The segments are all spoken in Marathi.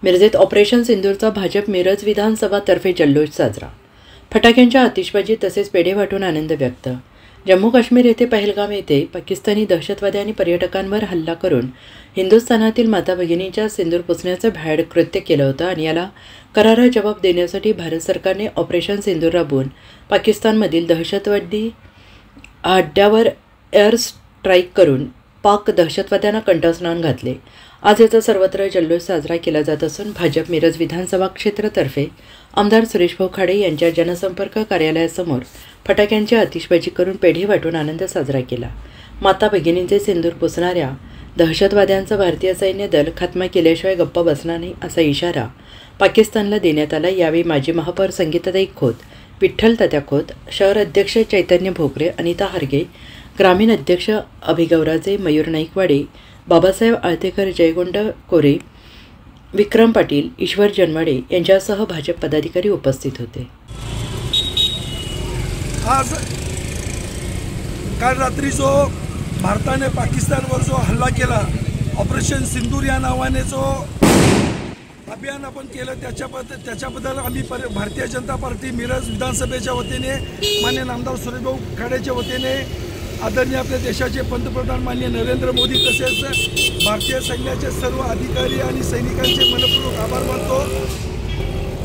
मिरजेत ऑपरेशन सिंदूरचा भाजप मिरज विधानसभातर्फे जल्लोष साजरा। फटाक्यांच्या आतिषबाजी तसेच पेढे वाटून आनंद व्यक्त। जम्मू काश्मीर येथे पहलगाम येथे पाकिस्तानी दहशतवादी आणि पर्यटकांवर हल्ला करून हिंदुस्थानातील माता भगिनींच्या सिंदूर पुसण्याचं भ्याड कृत्य केलं होतं आणि याला करारा जबाब देण्यासाठी भारत सरकारने ऑपरेशन सिंदूर राबवून पाकिस्तानमधील दहशतवादी अड्ड्यावर एअर स्ट्राईक करून पाक दहशतवाद्यांना कंठस्नान घातले। आज याचा सर्वत्र जल्लोष साजरा केला जात असून भाजप मिरज विधानसभा क्षेत्रातर्फे आमदार सुरेश भाऊ खाडे यांच्या जनसंपर्क कार्यालयासमोर फटाक्यांची आतिषबाजी करून पेढे वाटून आनंद साजरा केला। माता भगिनींचे सिंदूर पुसणाऱ्या दहशतवाद्यांचा भारतीय सैन्य दल खात्मा केल्याशिवाय गप्पा बसणार नाही असा इशारा पाकिस्तानला देण्यात आला। यावेळी माजी महापौर संगीताताई खोत, विठ्ठल तात्या खोत, शहर अध्यक्ष चैतन्य भोकरे, अनिता हारगे, ग्रामीण अध्यक्ष अभिगवराजे, मयूर नाईकवाडे, बाबासाहेब आळतेकर, जयगोंड कोरे, विक्रम पाटील, ईश्वर जनवाडे यांच्यासह भाजप पदाधिकारी उपस्थित होते। आज काल रात्री जो भारताने पाकिस्तानवर जो हल्ला केला, ऑपरेशन सिंदूर या नावाने जो अभियान आपण केलं, त्याच्याबद्दल आम्ही भारतीय जनता पार्टी मिरज विधानसभेच्या वतीने माननीय आमदार सुरेश भाऊ खाडेच्या वतीने आदरणीय आपल्या देशाचे पंतप्रधान माननीय नरेंद्र मोदी तसेच भारतीय सैन्याचे सर्व अधिकारी आणि सैनिकांचे मनपूर्वक आभार मानतो।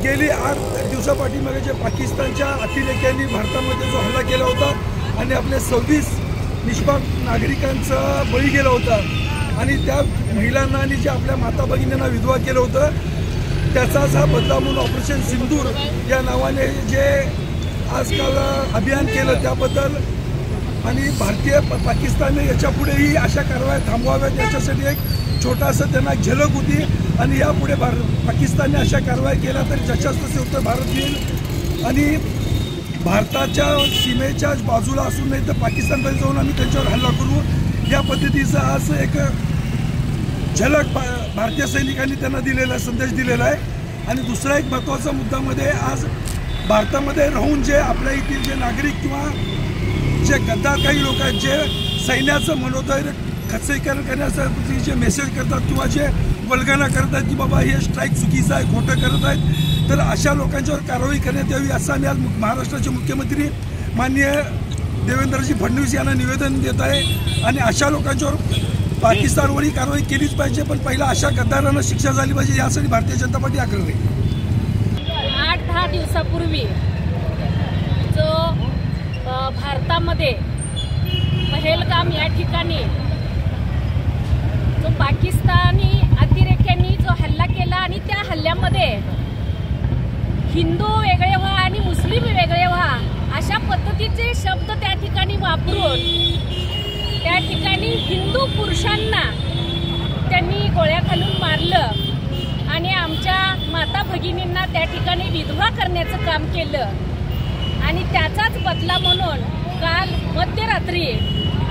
गेली 8 दिवसापाठीमागे जे पाकिस्तानच्या अतिरेक्यांनी भारतामध्ये जो हल्ला केला होता आणि आपले 26 निष्पाप नागरिकांचा बळी गेला होता आणि त्या महिलांना आणि जे आपल्या माता भगिनींना विधवा केलं होतं, त्याचाच हा बदला म्हणून ऑपरेशन सिंदूर या नावाने जे आजकाल अभियान केलं त्याबद्दल आणि भारतीय पाकिस्तानने याच्यापुढेही अशा कारवाया थांबवाव्यात याच्यासाठी एक छोटासा त्यांना झलक होती आणि यापुढे पाकिस्तानने अशा कारवाया केल्या तर जशाच तसे उत्तर भारत येईल आणि भारताच्या सीमेच्या बाजूला असून नाही तर पाकिस्तानमध्ये जाऊन आम्ही त्यांच्यावर हल्ला करू, या पद्धतीचा आज एक झलक भारतीय सैनिकांनी त्यांना दिलेला संदेश दिलेला आहे। आणि दुसरा एक महत्त्वाचा मुद्दामध्ये आज भारतामध्ये राहून जे आपल्या येथील जे नागरिक किंवा जे गद्दार काही लोक आहेत जे सैन्याचं मनोधैर्य खच्चीकरण करण्यासाठी जे मेसेज करतात किंवा जे वल्गना करतात की बाबा हे स्ट्राईक चुकीचं आहे, खोटं करत आहेत, तर अशा लोकांच्यावर कारवाई करण्यात यावी असं आम्ही आज महाराष्ट्राचे मुख्यमंत्री माननीय देवेंद्रजी फडणवीस यांना निवेदन देत आहे। आणि अशा लोकांच्यावर पाकिस्तानवरही कारवाई केलीच पाहिजे, पण पहिला अशा गद्दारांना शिक्षा झाली पाहिजे यासाठी भारतीय जनता पार्टी आग्रही आहे। 8-10 दिवसापूर्वी जो भारतामध्ये पहलगाम या ठिकाणी जो पाकिस्तानी अतिरेक्यांनी जो हल्ला केला आणि त्या हल्ल्यामध्ये हिंदू वेगळे व्हा आणि मुस्लिम वेगळे व्हा अशा पद्धतीचे शब्द त्या ठिकाणी वापरून त्या ठिकाणी हिंदू पुरुषांना त्यांनी गोळ्या घालून मारलं आणि आमच्या माता भगिनींना त्या ठिकाणी विधवा करण्याचं काम केलं। आणि त्याचाच बदला म्हणून काल मध्यरात्री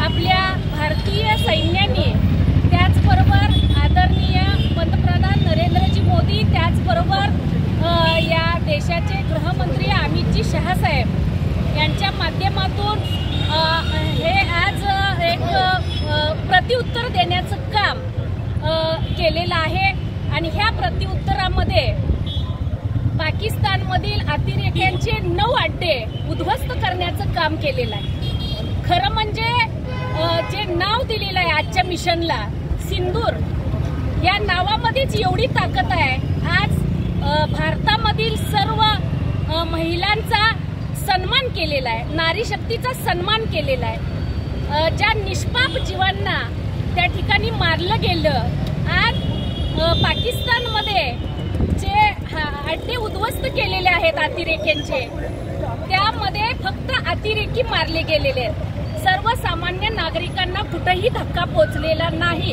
आपल्या भारतीय सैन्याने त्याचबरोबर आदरणीय पंतप्रधान नरेंद्रजी मोदी त्याचबरोबर या देशाचे गृहमंत्री अमितजी शहा साहेब यांच्या माध्यमातून हे आज एक प्रत्युत्तर देण्याचं काम केलेलं आहे। आणि ह्या प्रत्युत्तरामध्ये पाकिस्तानमधील अतिरेक्यांचे 9 अड्डे उद्ध्वस्त करण्याचं काम केलेलं आहे। खरं म्हणजे जे नाव दिलेलं आहे आजच्या मिशनला सिंदूर, या नावामध्येच एवढी ताकद आहे। आज भारतामधील सर्व महिलांचा सन्मान केलेला आहे, नारी शक्तीचा सन्मान केलेला आहे। ज्या निष्पाप जीवांना त्या ठिकाणी मारलं गेलं, आज पाकिस्तानमध्ये जे अड्डे उद्ध्वस्त केलेले आहेत अतिरेक्यांचे, त्यामध्ये फक्त अतिरेकी मारले गेलेले आहेत। सर्वसामान्य नागरिकांना कुठेही धक्का पोचलेला नाही,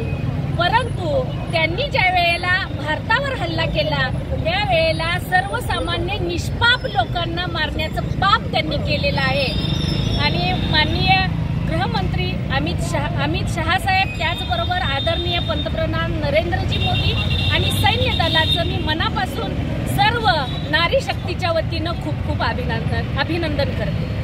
परंतु त्यांनी ज्या वेळेला भारतावर हल्ला केला त्यावेळेला सर्वसामान्य निष्पाप लोकांना मारण्याचं पाप त्यांनी केलेलं आहे। आणि माननीय गृहमंत्री अमित शहा साहेब त्याचबरोबर आदरणीय पंतप्रधान नरेंद्रजी मोदी आणि सैन्य दलाचं मी मनापासून सर्व नारी शक्तीच्या वतीनं खूप खूप अभिनंदन करते।